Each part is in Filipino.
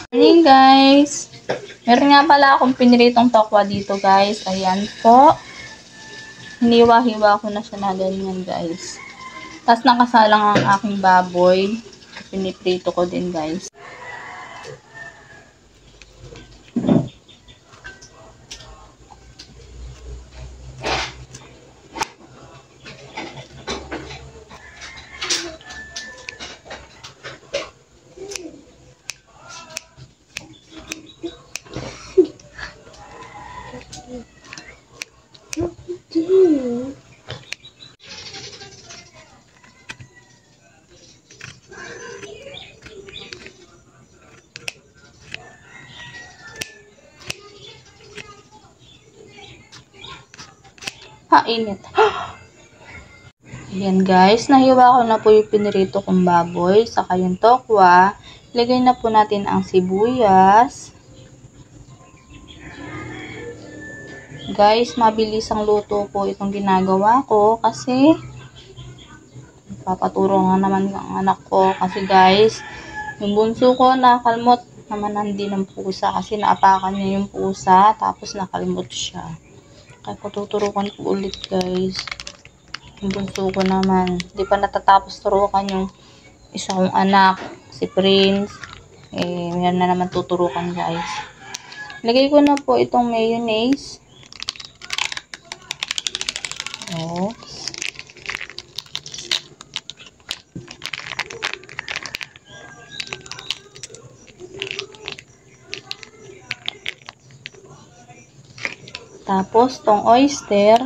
Morning guys! Meron nga pala akong piniritong tokwa dito guys. Ayan po. Hiniwa-hiwa ko na siya na ganyan guys. Tapos nakasalang ang aking baboy. Piniprito ko din guys. Init. Ayan guys, nahiwa ko na po yung pinirito kong baboy, saka yung tokwa. Lagay na po natin ang sibuyas. Guys, mabilis ang luto po itong ginagawa ko kasi papaturo nga naman ang anak ko. Kasi guys, yung bunso ko nakalmot naman hindi ng pusa kasi naapakan niya yung pusa tapos nakalmot siya. Kaya tuturukan ko ulit guys. Yung bunso ko naman. Hindi pa natatapos turukan yung isa kong anak. Si Prince. Meron na naman tuturukan guys. Lagay ko na po itong mayonnaise. Oops. Tapos, tong oyster.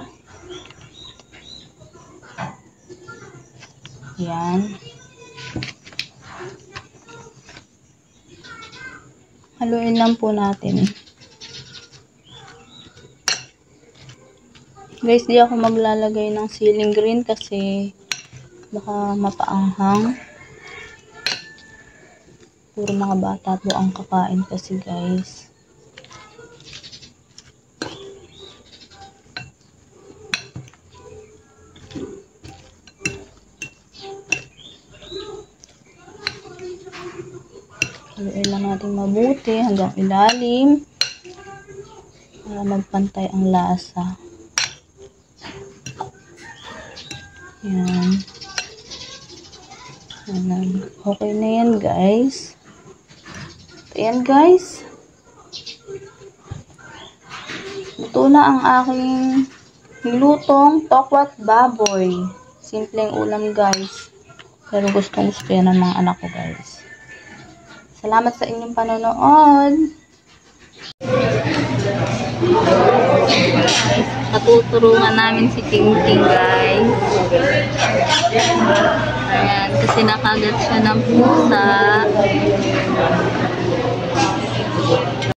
Yan. Haluin lang po natin. Guys, di ako maglalagay ng ceiling green kasi baka mapaanghang. Puro mga bata po ang kakain kasi guys. Haluin lang natin mabuti hanggang ilalim para magpantay ang lasa. Yan. Okay na yan guys. Ayan guys. Ito na ang aking nilutong tokwat baboy. Simpleng ulam guys. Pero gustong gusto yan ng mga anak ko guys. Salamat sa inyong panonood. Natutulungan namin si Ting Ting guys. Ayan, kasi nakagat siya ng pusa.